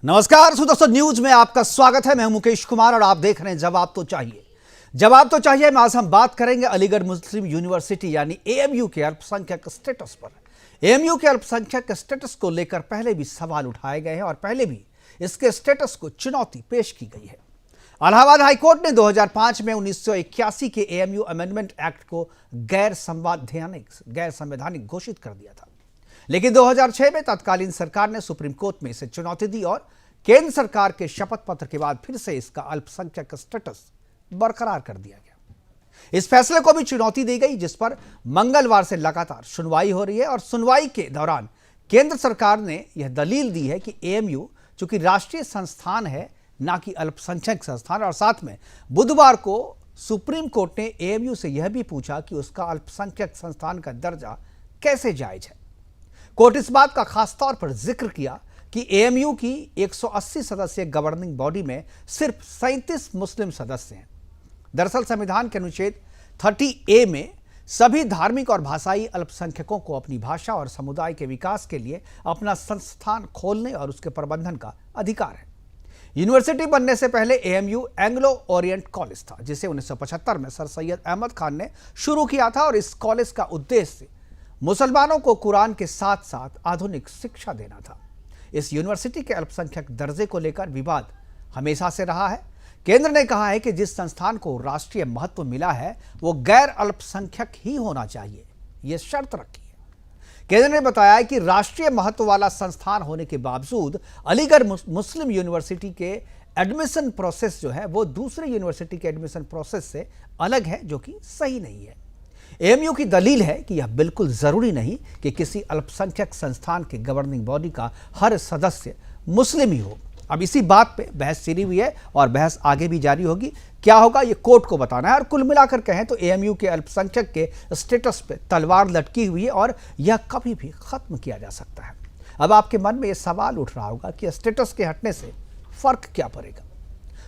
नमस्कार दोस्तों, न्यूज में आपका स्वागत है। मैं मुकेश कुमार और आप देख रहे हैं जवाब तो चाहिए। जवाब तो चाहिए में आज हम बात करेंगे अलीगढ़ मुस्लिम यूनिवर्सिटी यानी एएमयू के अल्पसंख्यक स्टेटस पर। एएमयू के अल्पसंख्यक स्टेटस को लेकर पहले भी सवाल उठाए गए हैं और पहले भी इसके स्टेटस को चुनौती पेश की गई है। इलाहाबाद हाईकोर्ट ने 2005 में 1981 के एएमयू अमेंडमेंट एक्ट को गैर संवैधानिक घोषित कर दिया था, लेकिन 2006 में तत्कालीन सरकार ने सुप्रीम कोर्ट में इसे चुनौती दी और केंद्र सरकार के शपथ पत्र के बाद फिर से इसका अल्पसंख्यक स्टेटस बरकरार कर दिया गया। इस फैसले को भी चुनौती दी गई, जिस पर मंगलवार से लगातार सुनवाई हो रही है और सुनवाई के दौरान केंद्र सरकार ने यह दलील दी है कि एएमयू चूंकि राष्ट्रीय संस्थान है ना कि अल्पसंख्यक संस्थान, और साथ में बुधवार को सुप्रीम कोर्ट ने एएमयू से यह भी पूछा कि उसका अल्पसंख्यक संस्थान का दर्जा कैसे जायज है। कोर्ट इस बात का खास तौर पर जिक्र किया कि एएमयू की 180 सदस्यीय गवर्निंग बॉडी में सिर्फ 37 मुस्लिम सदस्य हैं। दरअसल संविधान के अनुच्छेद 30A में सभी धार्मिक और भाषाई अल्पसंख्यकों को अपनी भाषा और समुदाय के विकास के लिए अपना संस्थान खोलने और उसके प्रबंधन का अधिकार है। यूनिवर्सिटी बनने से पहले एएमयू एंग्लो ओरिएंट कॉलेज था, जिसे 1975 में सर सैयद अहमद खान ने शुरू किया था और इस कॉलेज का उद्देश्य मुसलमानों को कुरान के साथ साथ आधुनिक शिक्षा देना था। इस यूनिवर्सिटी के अल्पसंख्यक दर्जे को लेकर विवाद हमेशा से रहा है। केंद्र ने कहा है कि जिस संस्थान को राष्ट्रीय महत्व मिला है वो गैर अल्पसंख्यक ही होना चाहिए, यह शर्त रखी है। केंद्र ने बताया कि राष्ट्रीय महत्व वाला संस्थान होने के बावजूद अलीगढ़ मुस्लिम यूनिवर्सिटी के एडमिशन प्रोसेस जो है वो दूसरे यूनिवर्सिटी के एडमिशन प्रोसेस से अलग है, जो कि सही नहीं है। एएमयू की दलील है कि यह बिल्कुल जरूरी नहीं कि किसी अल्पसंख्यक संस्थान के गवर्निंग बॉडी का हर सदस्य मुस्लिम ही हो। अब इसी बात पे बहस छिड़ी हुई है और बहस आगे भी जारी होगी। क्या होगा ये कोर्ट को बताना है। और कुल मिलाकर कहें तो एएमयू के अल्पसंख्यक के स्टेटस पे तलवार लटकी हुई है और यह कभी भी खत्म किया जा सकता है। अब आपके मन में यह सवाल उठ रहा होगा कि स्टेटस के हटने से फर्क क्या पड़ेगा।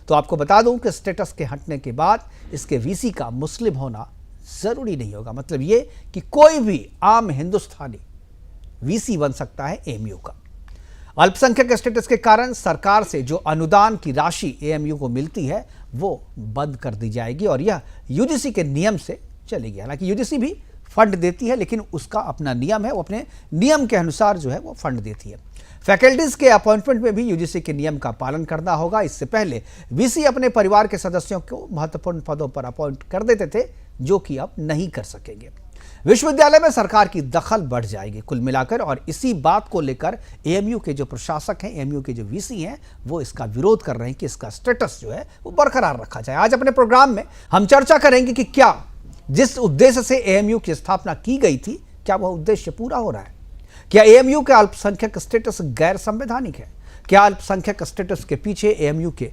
तो आपको बता दूं कि स्टेटस के हटने के बाद इसके वीसी का मुस्लिम होना जरूरी नहीं होगा। मतलब ये कि कोई भी आम हिंदुस्तानी वीसी बन सकता है एएमयू का। अल्पसंख्यक स्टेटस के कारण सरकार से जो अनुदान की राशि एएमयू को मिलती है वो बंद कर दी जाएगी और यह यूजीसी के नियम से चलेगी। हालांकि यूजीसी भी फंड देती है, लेकिन उसका अपना नियम है, वो अपने नियम के अनुसार जो है वो फंड देती है। फैकल्टीज के अपॉइंटमेंट में भी यूजीसी के नियम का पालन करना होगा। इससे पहले वीसी अपने परिवार के सदस्यों को महत्वपूर्ण पदों पर अपॉइंट कर देते थे, जो कि अब नहीं कर सकेंगे। विश्वविद्यालय में सरकार की दखल बढ़ जाएगी कुल मिलाकर, और इसी बात को लेकर एएमयू के जो प्रशासक हैं, एएमयू के जो वीसी हैं, वो इसका विरोध कर रहे हैं कि इसका स्टेटस जो है वो बरकरार रखा जाए। आज अपने प्रोग्राम में हम चर्चा करेंगे कि क्या जिस उद्देश्य से एएमयू की स्थापना की गई थी, क्या वह उद्देश्य पूरा हो रहा है। क्या एएमयू का अल्पसंख्यक स्टेटस गैर संवैधानिक है। क्या अल्पसंख्यक स्टेटस के पीछे एएमयू के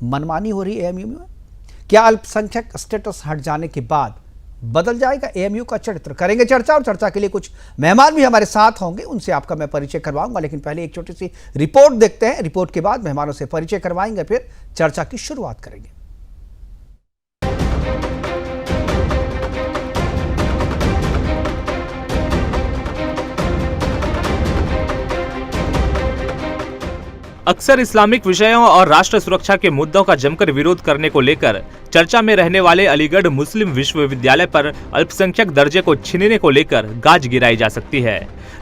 मनमानी हो रही है एएमयू में। क्या अल्पसंख्यक स्टेटस हट जाने के बाद बदल जाएगा एएमयू का चरित्र। करेंगे चर्चा, और चर्चा के लिए कुछ मेहमान भी हमारे साथ होंगे, उनसे आपका मैं परिचय करवाऊंगा। लेकिन पहले एक छोटी सी रिपोर्ट देखते हैं। रिपोर्ट के बाद मेहमानों से परिचय करवाएंगे, फिर चर्चा की शुरुआत करेंगे। अक्सर इस्लामिक विषयों और राष्ट्र सुरक्षा के मुद्दों का जमकर विरोध करने को लेकर चर्चा में रहने वाले अलीगढ़ मुस्लिम विश्वविद्यालय पर अल्पसंख्यक दर्जे को छीनने को लेकर गाज गिराई जा सकती है।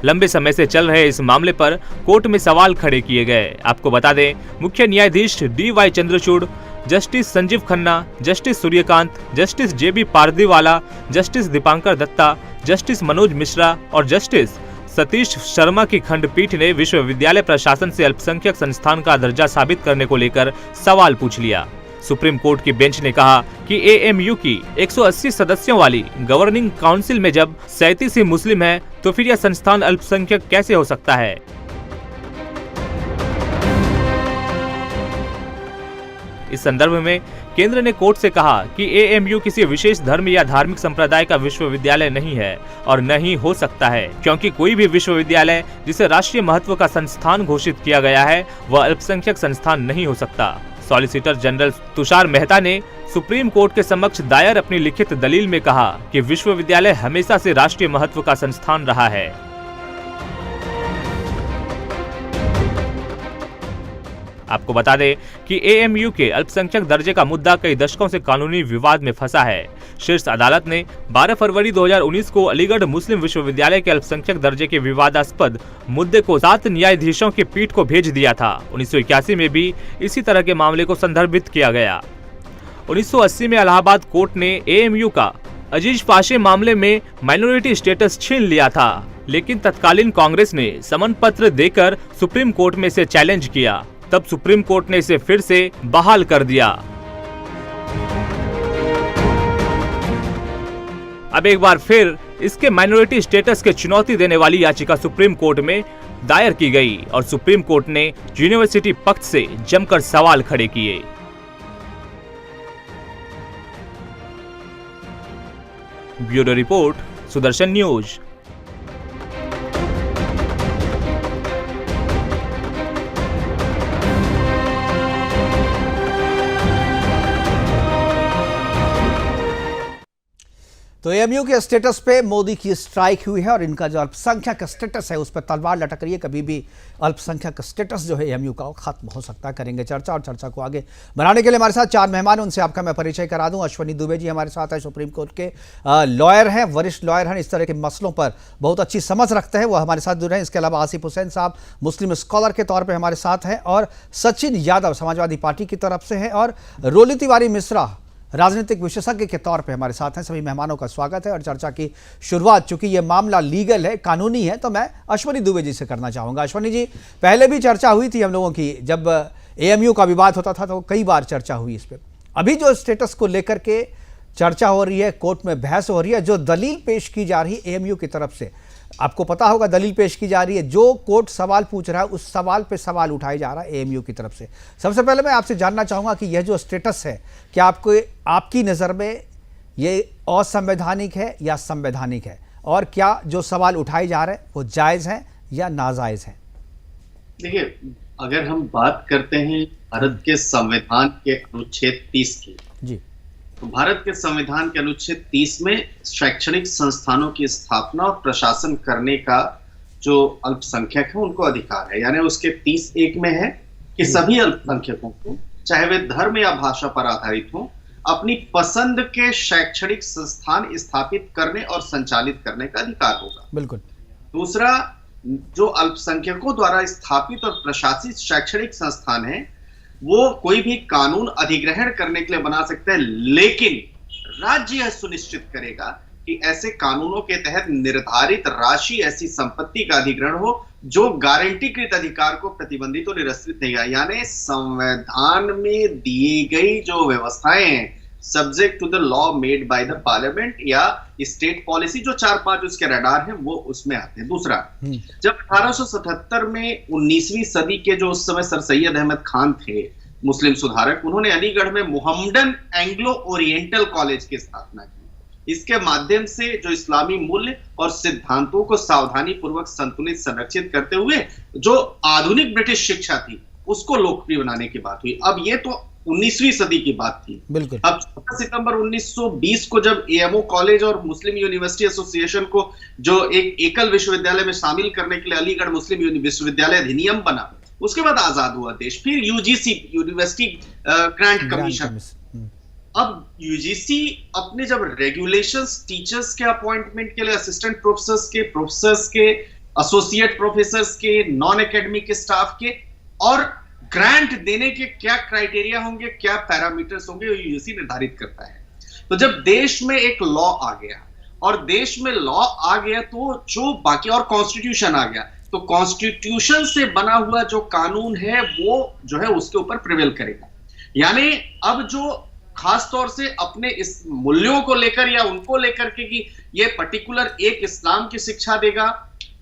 लंबे समय से चल रहे इस मामले पर कोर्ट में सवाल खड़े किए गए। आपको बता दें, मुख्य न्यायाधीश DY Chandrachud, justice Sanjiv Khanna, justice Suryakant, justice JB Pardiwala, justice Dipankar Datta, justice Manoj Mishra और जस्टिस सतीश शर्मा की खंडपीठ ने विश्वविद्यालय प्रशासन से अल्पसंख्यक संस्थान का दर्जा साबित करने को लेकर सवाल पूछ लिया। सुप्रीम कोर्ट की बेंच ने कहा कि एएमयू की 180 सदस्यों वाली गवर्निंग काउंसिल में जब 37 ही मुस्लिम हैं, तो फिर यह संस्थान अल्पसंख्यक कैसे हो सकता है। इस संदर्भ में केंद्र ने कोर्ट से कहा कि एएमयू किसी विशेष धर्म या धार्मिक संप्रदाय का विश्वविद्यालय नहीं है और नहीं हो सकता है, क्योंकि कोई भी विश्वविद्यालय जिसे राष्ट्रीय महत्व का संस्थान घोषित किया गया है वह अल्पसंख्यक संस्थान नहीं हो सकता। सॉलिसिटर जनरल तुषार मेहता ने सुप्रीम कोर्ट के समक्ष दायर अपनी लिखित दलील में कहा कि विश्वविद्यालय हमेशा से राष्ट्रीय महत्व का संस्थान रहा है। आपको बता दें कि एएमयू के अल्पसंख्यक दर्जे का मुद्दा कई दशकों से कानूनी विवाद में फंसा है। शीर्ष अदालत ने 12 फरवरी 2019 को अलीगढ़ मुस्लिम विश्वविद्यालय के अल्पसंख्यक दर्जे के विवादास्पद मुद्दे को 7 न्यायाधीशों की पीठ को भेज दिया था। 1981 में भी इसी तरह के मामले को संदर्भित किया गया। 1980 में इलाहाबाद कोर्ट ने एएमयू का अजीज पाशे मामले में माइनॉरिटी स्टेटस छीन लिया था, लेकिन तत्कालीन कांग्रेस ने समन पत्र देकर सुप्रीम कोर्ट में इसे चैलेंज किया। तब सुप्रीम कोर्ट ने इसे फिर से बहाल कर दिया। अब एक बार फिर इसके माइनॉरिटी स्टेटस के चुनौती देने वाली याचिका सुप्रीम कोर्ट में दायर की गई और सुप्रीम कोर्ट ने यूनिवर्सिटी पक्ष से जमकर सवाल खड़े किए। Bureau report, Sudarshan news. तो एएमयू के स्टेटस पे मोदी की स्ट्राइक हुई है और इनका जो अल्पसंख्यक स्टेटस है उस पर तलवार लटक रही है। कभी भी अल्पसंख्यक स्टेटस जो है एएमयू का वो खत्म हो सकता है। करेंगे चर्चा और चर्चा को आगे बढ़ाने के लिए हमारे साथ 4 मेहमान, उनसे आपका मैं परिचय करा दूं। अश्वनी दुबे जी हमारे साथ है, सुप्रीम कोर्ट के लॉयर हैं, वरिष्ठ लॉयर हैं, इस तरह के मसलों पर बहुत अच्छी समझ रखते हैं, वो हमारे साथ जुड़े हैं। इसके अलावा आसिफ हुसैन साहब मुस्लिम स्कॉलर के तौर पर हमारे साथ हैं और सचिन यादव समाजवादी पार्टी की तरफ से हैं और रोली तिवारी मिश्रा राजनीतिक विशेषज्ञ के तौर पे हमारे साथ हैं। सभी मेहमानों का स्वागत है और चर्चा की शुरुआत, चूंकि ये मामला लीगल है, कानूनी है, तो मैं अश्वनी दुबे जी से करना चाहूँगा। अश्वनी जी, पहले भी चर्चा हुई थी हम लोगों की, जब एएमयू का विवाद होता था तो कई बार चर्चा हुई इस पर। अभी जो स्टेटस को लेकर के चर्चा हो रही है, कोर्ट में बहस हो रही है, जो दलील पेश की जा रही है एएमयू की तरफ से, आपको पता होगा दलील पेश की जा रही है, जो कोर्ट सवाल पूछ रहा है उस सवाल पे सवाल उठाया जा रहा है एएमयू की तरफ से। सबसे पहले मैं आपसे जानना चाहूँगा कि यह जो स्टेटस है, क्या आपकी नज़र में ये असंवैधानिक है या संवैधानिक है, और क्या जो सवाल उठाए जा रहे हैं वो जायज़ हैं या नाजायज़ हैं? देखिए, अगर हम बात करते हैं भारत के संविधान के अनुच्छेद 30 की, जी, तो भारत के संविधान के अनुच्छेद 30 में शैक्षणिक संस्थानों की स्थापना और प्रशासन करने का जो अल्पसंख्यक है उनको अधिकार है। यानी उसके 30(1) में है कि सभी अल्पसंख्यकों को, चाहे वे धर्म या भाषा पर आधारित हो, अपनी पसंद के शैक्षणिक संस्थान स्थापित करने और संचालित करने का अधिकार होगा। बिल्कुल। दूसरा, जो अल्पसंख्यकों द्वारा स्थापित और प्रशासित शैक्षणिक संस्थान है वो कोई भी कानून अधिग्रहण करने के लिए बना सकते हैं, लेकिन राज्य यह सुनिश्चित करेगा कि ऐसे कानूनों के तहत निर्धारित राशि ऐसी संपत्ति का अधिग्रहण हो जो गारंटीकृत अधिकार को प्रतिबंधित और निरस्त्रित नहीं है। यानी संविधान में दी गई जो व्यवस्थाएं हैं, subject to the law made by the parliament या स्टेट पॉलिसी, जो 4-5 उसके रडार हैं वो उसमें आते हैं। दूसरा, जब 1877 में 19वीं सदी के जो उस समय सर सैयद अहमद खान थे मुस्लिम सुधारक, उन्होंने अलीगढ़ में मुहम्मदन एंग्लो ओरिएंटल कॉलेज की स्थापना की। इसके माध्यम से जो इस्लामी मूल्य और सिद्धांतों को सावधानी पूर्वक संतुलित संरक्षित करते हुए जो आधुनिक ब्रिटिश शिक्षा थी उसको लोकप्रिय बनाने की बात हुई। अब ये तो 19वीं सदी की बात थी। बिल्कुल। अब 14 सितंबर 1920 को जब एएमओ कॉलेज और मुस्लिम यूनिवर्सिटी एसोसिएशन को जो एक एकल विश्वविद्यालय में शामिल करने के लिए अलीगढ़ मुस्लिम विश्वविद्यालय अधिनियम बना, उसके बाद आजाद हुआ देश। फिर यूजीसी, यूनिवर्सिटी ग्रांट कमीशन। अब यूजीसी अपने जब रेगुलेशंस टीचर्स के अपॉइंटमेंट के लिए, असिस्टेंट प्रोफेसर्स के, एसोसिएट प्रोफेसर्स के, नॉन एकेडमिक स्टाफ के, और ग्रांट देने के क्या क्राइटेरिया होंगे, क्या पैरामीटर्स होंगे, यूजीसी निर्धारित करता है। तो जब देश में एक लॉ आ गया और देश में लॉ आ गया तो जो बाकी, और कॉन्स्टिट्यूशन आ गया, तो कॉन्स्टिट्यूशन से बना हुआ जो कानून है वो जो है उसके ऊपर प्रिवेल करेगा। यानी अब जो खास तौर से अपने इस मूल्यों को लेकर या उनको लेकर के कि ये पर्टिकुलर एक इस्लाम की शिक्षा देगा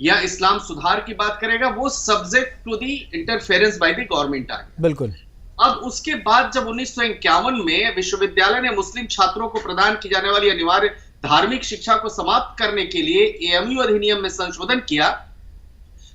या इस्लाम सुधार की बात करेगा, वो subject to the interference by the government आ गया। बिल्कुल। अब उसके बाद जब 1951 में विश्वविद्यालय ने मुस्लिम छात्रों को प्रदान की जाने वाली अनिवार्य धार्मिक शिक्षा को समाप्त करने के लिए एएमयू अधिनियम में संशोधन किया,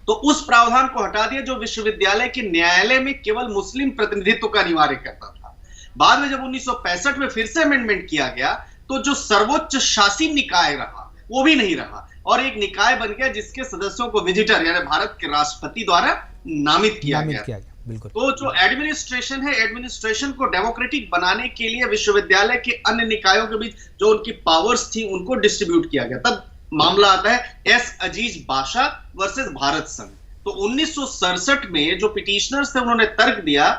तो उस प्रावधान को हटा दिया जो विश्वविद्यालय के न्यायालय में केवल मुस्लिम प्रतिनिधित्व का अनिवार्य करता था। बाद में जब 1965 में फिर से अमेंडमेंट किया गया तो जो सर्वोच्च शासी निकाय रहा वो भी नहीं रहा और एक निकाय बन गया जिसके सदस्यों को विजिटर यानी भारत के राष्ट्रपति द्वारा नामित किया गया। बिल्कुल। तो जो एडमिनिस्ट्रेशन है, एडमिनिस्ट्रेशन को डेमोक्रेटिक बनाने के लिए विश्वविद्यालय के अन्य निकायों के बीच जो उनकी पावर्स थी उनको डिस्ट्रीब्यूट किया गया। तब मामला आता है एस अजीज बाशा वर्सेस भारत संघ। तो 1967 में जो पिटिशनर्स थे उन्होंने तर्क दिया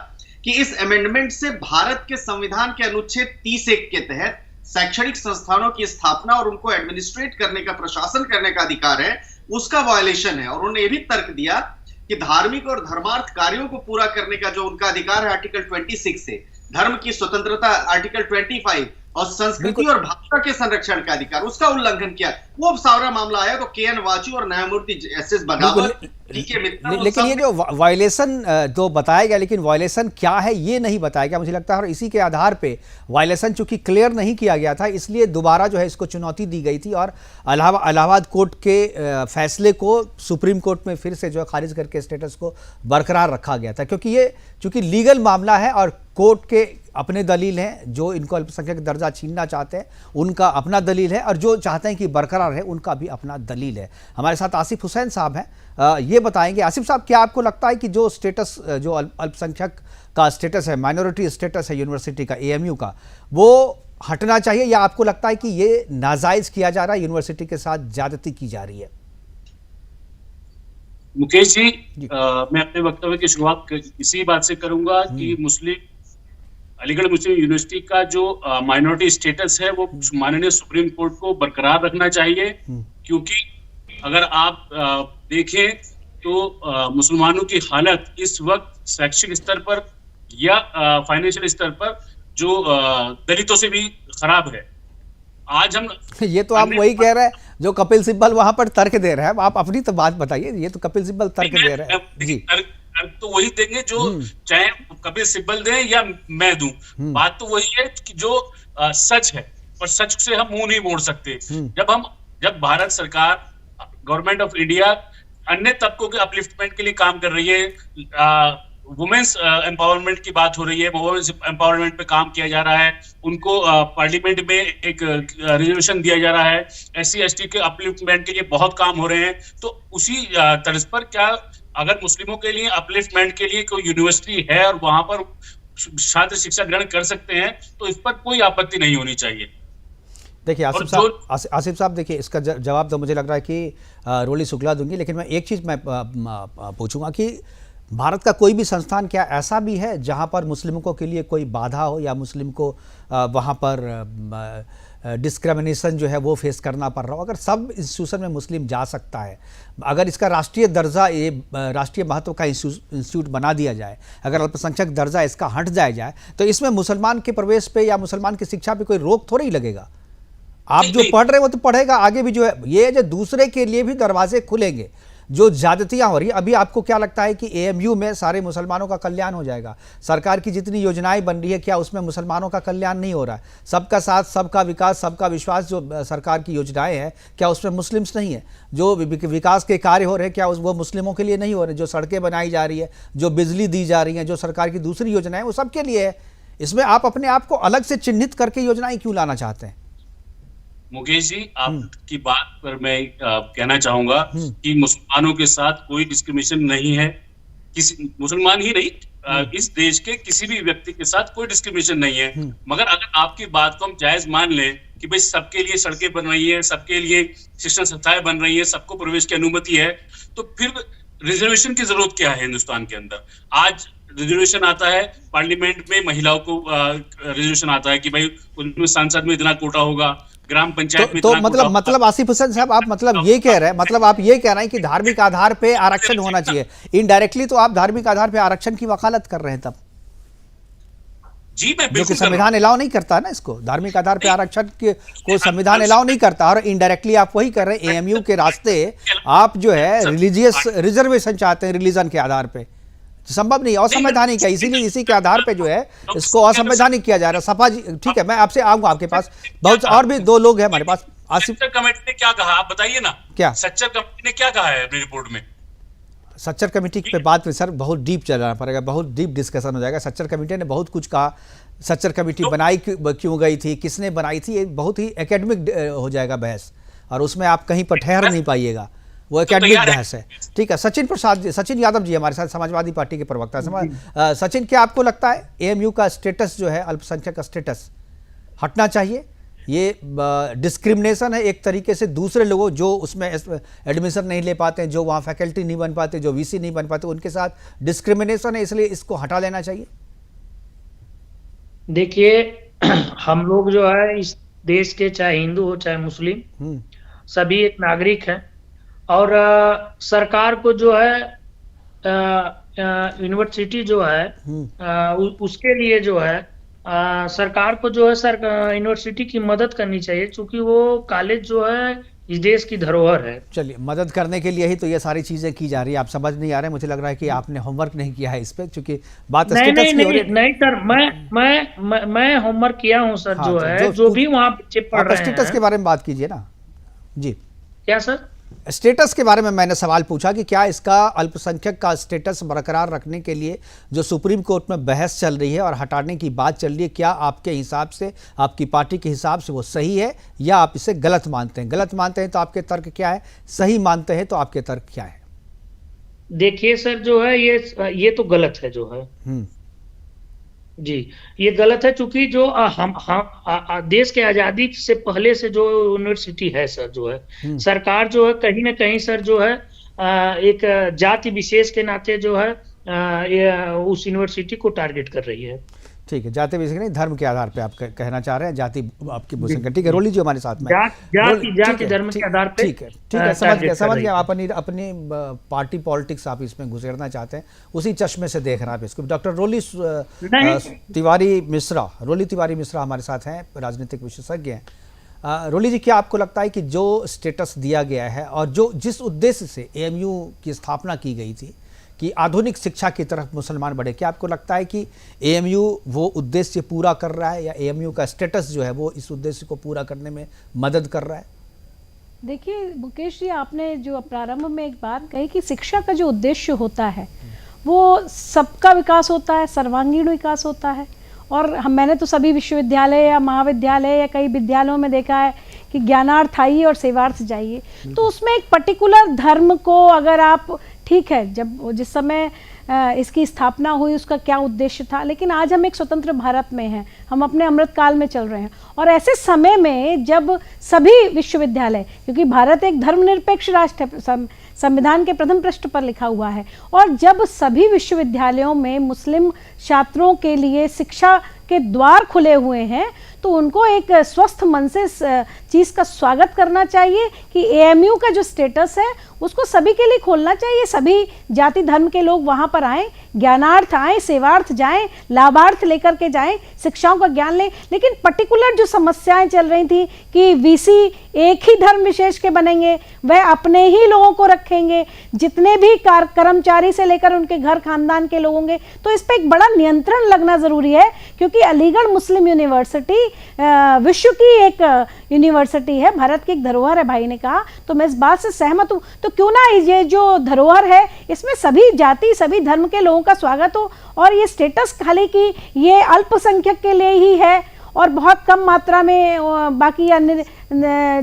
कि इस अमेंडमेंट से भारत के संविधान के अनुच्छेद 30(1) के तहत शैक्षणिक संस्थानों की स्थापना और उनको एडमिनिस्ट्रेट करने का, प्रशासन करने का अधिकार है, उसका वायलेशन है। और उन्होंने यह भी तर्क दिया कि धार्मिक और धर्मार्थ कार्यों को पूरा करने का जो उनका अधिकार है आर्टिकल 26 से, धर्म की स्वतंत्रता आर्टिकल 25 और संस्कृति और भाषा के संरक्षण का अधिकार, उसका उल्लंघन किया। वो अब सारा मामला आया तो के.एन. वाची और न्यायमूर्ति एस.एस. बगावत, लेकिन ये जो वायलेशन तो बताया गया, लेकिन वायलेशन क्या है ये नहीं बताया गया मुझे लगता है। और इसी के आधार पे वायलेशन चूंकि क्लियर नहीं किया गया था, इसलिए दोबारा जो है इसको चुनौती दी गई थी और इलाहाबाद कोर्ट के फैसले को सुप्रीम कोर्ट में फिर से जो है खारिज करके स्टेटस को बरकरार रखा गया था। क्योंकि ये चूंकि लीगल मामला है और कोर्ट के अपने दलील हैं, जो इनको अल्पसंख्यक दर्जा छीनना चाहते हैं उनका अपना दलील है, और जो चाहते हैं कि बरकरार है उनका भी अपना दलील है। हमारे साथ आसिफ हुसैन साहब हैं, ये बताएंगे। आसिफ साहब, क्या आपको लगता है कि जो स्टेटस, जो अल्पसंख्यक का स्टेटस है, माइनॉरिटी स्टेटस है यूनिवर्सिटी का, एएमयू का, वो हटना चाहिए, या आपको लगता है कि ये नाजायज किया जा रहा है, यूनिवर्सिटी के साथ ज्यादती की जा रही है? मुकेश जी, मैं अपने वक्तव्य की शुरुआत इसी बात से करूंगा कि अलीगढ़ मुस्लिम यूनिवर्सिटी का जो माइनॉरिटी स्टेटस है वो माननीय सुप्रीम कोर्ट को बरकरार रखना चाहिए। क्योंकि अगर आप देखें तो मुसलमानों की हालत इस वक्त शैक्षिक स्तर पर या फाइनेंशियल स्तर पर जो दलितों से भी खराब है। आज हम ये तो आप वही कह रहे हैं जो कपिल सिब्बल वहां पर तर्क दे रहे हैं। आप अपनी तो बात बताइए, ये तो कपिल सिब्बल तर्क दे रहे हैं जी। तो वही देंगे जो चाहे कपिल सिब्बल दें या मैं दूं, बात तो वही है कि जो सच है, और सच से हम मुंह नहीं मोड़ सकते। जब भारत सरकार, गवर्नमेंट ऑफ इंडिया अन्य तबकों के अपलिफ्टमेंट के लिए काम कर रही है, वुमेन्स एम्पावरमेंट की बात हो रही है, वुमेन्स एम्पावरमेंट पे काम किया जा रहा है, उनको पार्लियामेंट में एक रिजर्वेशन दिया जा रहा है, SC ST के अपलिफ्टमेंट के लिए बहुत काम हो रहे हैं। तो उसी तर्ज पर क्या अगर मुस्लिमों के लिए अपलिफ्टमेंट के लिए कोई यूनिवर्सिटी है और वहां पर छात्र शिक्षा ग्रहण कर सकते हैं तो इस पर कोई आपत्ति नहीं होनी चाहिए। देखिए आसिफ साहब, देखिए इसका जवाब तो मुझे लग रहा है कि रोली शुक्ला दूंगी, लेकिन मैं एक चीज़ मैं पूछूंगा कि भारत का कोई भी संस्थान क्या ऐसा भी है जहां पर मुस्लिमों के लिए कोई बाधा हो, या मुस्लिम को वहां पर डिस्क्रिमिनेशन जो है वो फेस करना पड़ रहा हो? अगर सब इंस्टीट्यूशन में मुस्लिम जा सकता है, अगर इसका राष्ट्रीय दर्जा, ये राष्ट्रीय महत्व का इंस्टीट्यूट बना दिया जाए, अगर अल्पसंख्यक दर्जा इसका हट जाए तो इसमें मुसलमान के प्रवेश पे या मुसलमान की शिक्षा पे कोई रोक थोड़ी लगेगा। आप जो पढ़ रहे हो वो तो पढ़ेगा, आगे भी जो है ये जो दूसरे के लिए भी दरवाजे खुलेंगे। जो ज्यादतियां हो रही है, अभी आपको क्या लगता है कि एएमयू में सारे मुसलमानों का कल्याण हो जाएगा? सरकार की जितनी योजनाएं बन रही है, क्या उसमें मुसलमानों का कल्याण नहीं हो रहा है? सबका साथ, सबका विकास, सबका विश्वास जो सरकार की योजनाएं हैं, क्या उसमें मुस्लिम्स नहीं है? जो विकास के कार्य हो रहे हैं, क्या वो मुस्लिमों के लिए नहीं हो रहे? जो सड़कें बनाई जा रही है, जो बिजली दी जा रही है, जो सरकार की दूसरी योजनाएं, वो सबके लिए है। इसमें आप अपने आप को अलग से चिन्हित करके योजनाएं क्यों लाना चाहते हैं? मुकेश जी, आपकी बात पर मैं कहना चाहूंगा कि मुसलमानों के साथ कोई डिस्क्रिमिनेशन नहीं है। किसी मुसलमान ही नहीं, इस देश के किसी भी व्यक्ति के साथ कोई डिस्क्रिमिनेशन नहीं है। मगर अगर आपकी बात को हम जायज मान लें कि भाई सबके लिए सड़कें बन रही है, सबके लिए शिक्षण संस्थाएं बन रही है, सबको प्रवेश की अनुमति है, तो फिर रिजर्वेशन की जरूरत क्या है हिंदुस्तान के अंदर? आज रिजर्वेशन आता है पार्लियामेंट में, महिलाओं को रिजर्वेशन आता है कि भाई उनमें सांसद में इतना कोटा होगा, ग्राम पंचायत में तो मतलब आसिफ हुसैन साहब, आप मतलब ये कह रहे हैं, आप ये कह रहे हैं कि धार्मिक आधार पे आरक्षण होना चाहिए। इनडायरेक्टली तो आप धार्मिक आधार पे आरक्षण की वकालत कर रहे हैं तब जी। मैं जो कि संविधान अलाउ नहीं करता ना इसको, धार्मिक आधार पे आरक्षण को संविधान अलाउ नहीं करता, और इनडायरेक्टली आप वही कर रहे हैं। एएमयू के रास्ते आप जो है रिलीजियस रिजर्वेशन चाहते हैं, रिलीजन के आधार पे, संभव नहीं, असंवैधानिक है। इसीलिए इसी के आधार पे जो है इसको असंवैधानिक किया जा रहा है। सपा जी, ठीक है, मैं आपसे आऊंगा आपके पास, बहुत और भी दो लोग हैं हमारे पास। सच्चर कमेटी ने क्या कहा, आप बताइए ना। क्या सच्चर कमेटी ने क्या कहा है अपनी रिपोर्ट में? सच्चर कमेटी पे बात में सर बहुत डीप चलना पड़ेगा, बहुत डीप डिस्कशन हो जाएगा। सच्चर कमेटी ने बहुत कुछ कहा, सच्चर कमेटी बनाई क्यों गई थी, किसने बनाई थी, ये बहुत ही एकेडमिक हो जाएगा बहस, और उसमें आप कहीं पर ठहर नहीं पाइएगा। वो एकेडमिक बहस है। ठीक है, सचिन यादव जी हमारे साथ, समाजवादी पार्टी के प्रवक्ता। सचिन, क्या आपको लगता है एएमयू का स्टेटस जो है, अल्पसंख्यक का स्टेटस हटना चाहिए? ये डिस्क्रिमिनेशन है एक तरीके से, दूसरे लोगों जो उसमें एडमिशन नहीं ले पाते हैं, जो वहाँ फैकल्टी नहीं बन पाते, जो वीसी नहीं बन पाते, उनके साथ डिस्क्रिमिनेशन है, इसलिए इसको हटा लेना चाहिए। देखिए, हम लोग जो है इस देश के, चाहे हिंदू हो चाहे मुस्लिम, सभी एक नागरिक हैं। और सरकार को जो है यूनिवर्सिटी जो है उसके लिए जो है सरकार को जो है यूनिवर्सिटी की मदद करनी चाहिए, क्योंकि वो कॉलेज जो है इस देश की धरोहर है। चलिए, मदद करने के लिए ही तो ये सारी चीजें की जा रही है। आप समझ नहीं आ रहे, मुझे लग रहा है कि आपने होमवर्क नहीं किया है इस पे, क्योंकि बात नहीं सर, मैं होमवर्क किया हूँ सर। जो है जो भी वहाँ बच्चे पढ़ रहे हैं, स्टेटस के बारे में बात कीजिए ना जी। क्या सर? स्टेटस के बारे में मैंने सवाल पूछा कि क्या इसका अल्पसंख्यक का स्टेटस बरकरार रखने के लिए जो सुप्रीम कोर्ट में बहस चल रही है और हटाने की बात चल रही है, क्या आपके हिसाब से, आपकी पार्टी के हिसाब से वो सही है या आप इसे गलत मानते हैं? गलत मानते हैं तो आपके तर्क क्या है, सही मानते हैं तो आपके तर्क क्या है? देखिए सर, जो है ये तो गलत है जो है जी, ये गलत है, क्योंकि जो हम देश के आजादी से पहले से जो यूनिवर्सिटी है सर, जो है सरकार जो है कहीं ना कहीं सर जो है एक जाति विशेष के नाते जो है उस यूनिवर्सिटी को टारगेट कर रही है। ठीक है, जाति विशेष नहीं, धर्म के आधार पे आप कहना चाह रहे हैं, जाति आपकी भूषण। ठीक है, रोली जी हमारे साथ में, जाति धर्म के आधार पे। ठीक है, समझ गया। आप अपनी पार्टी पॉलिटिक्स आप इसमें घुसेड़ना चाहते हैं, उसी चश्मे से देख रहे हैं आप इसको। डॉक्टर रोली तिवारी मिश्रा हमारे साथ हैं, राजनीतिक विशेषज्ञ हैं। रोली जी, क्या आपको लगता है कि जो स्टेटस दिया गया है और जो जिस उद्देश्य से एएमयू की स्थापना की गई थी कि आधुनिक शिक्षा की तरफ मुसलमान बढ़े, क्या आपको लगता है कि एएमयू वो उद्देश्य पूरा कर रहा है, या एएमयू का स्टेटस जो है वो इस उद्देश्य को पूरा करने में मदद कर रहा है? देखिए मुकेश जी, आपने जो प्रारंभ में एक बात कही कि शिक्षा का जो उद्देश्य होता है वो सबका विकास होता है, सर्वांगीण विकास होता है। और मैंने तो सभी विश्वविद्यालय या महाविद्यालय या कई विद्यालयों में देखा है कि ज्ञानार्थ आइए और सेवार्थ जाइए। तो उसमें एक पर्टिकुलर धर्म को अगर आप, ठीक है, जब जिस समय इसकी स्थापना हुई उसका क्या उद्देश्य था, लेकिन आज हम एक स्वतंत्र भारत में हैं, हम अपने अमृत काल में चल रहे हैं। और ऐसे समय में जब सभी विश्वविद्यालय, क्योंकि भारत एक धर्मनिरपेक्ष राष्ट्र है, संविधान के प्रथम पृष्ठ पर लिखा हुआ है, और जब सभी विश्वविद्यालयों में मुस्लिम छात्रों के लिए शिक्षा के द्वार खुले हुए हैं, तो उनको एक स्वस्थ मन से चीज़ का स्वागत करना चाहिए कि एएमयू का जो स्टेटस है उसको सभी के लिए खोलना चाहिए। सभी जाति धर्म के लोग वहाँ पर आएँ, ज्ञानार्थ आएँ, सेवार्थ जाएँ, लाभार्थ लेकर के जाएँ, शिक्षाओं का ज्ञान लें। लेकिन पर्टिकुलर जो समस्याएं चल रही थी कि वीसी एक ही धर्म विशेष के बनेंगे, वह अपने ही लोगों को रखेंगे, जितने भी कर्मचारी से लेकर उनके घर खानदान के लोग होंगे, तो इस पर एक बड़ा नियंत्रण लगना ज़रूरी है। क्योंकि अलीगढ़ मुस्लिम यूनिवर्सिटी विश्व की एक यूनिवर्सिटी है, भारत की एक धरोहर है, भाई ने कहा, तो मैं इस बात से सहमत हूँ। तो क्यों ना ये जो धरोहर है इसमें सभी जाति सभी धर्म के लोगों का स्वागत हो, और ये स्टेटस खाली कि ये अल्पसंख्यक के लिए ही है और बहुत कम मात्रा में बाकी अन्य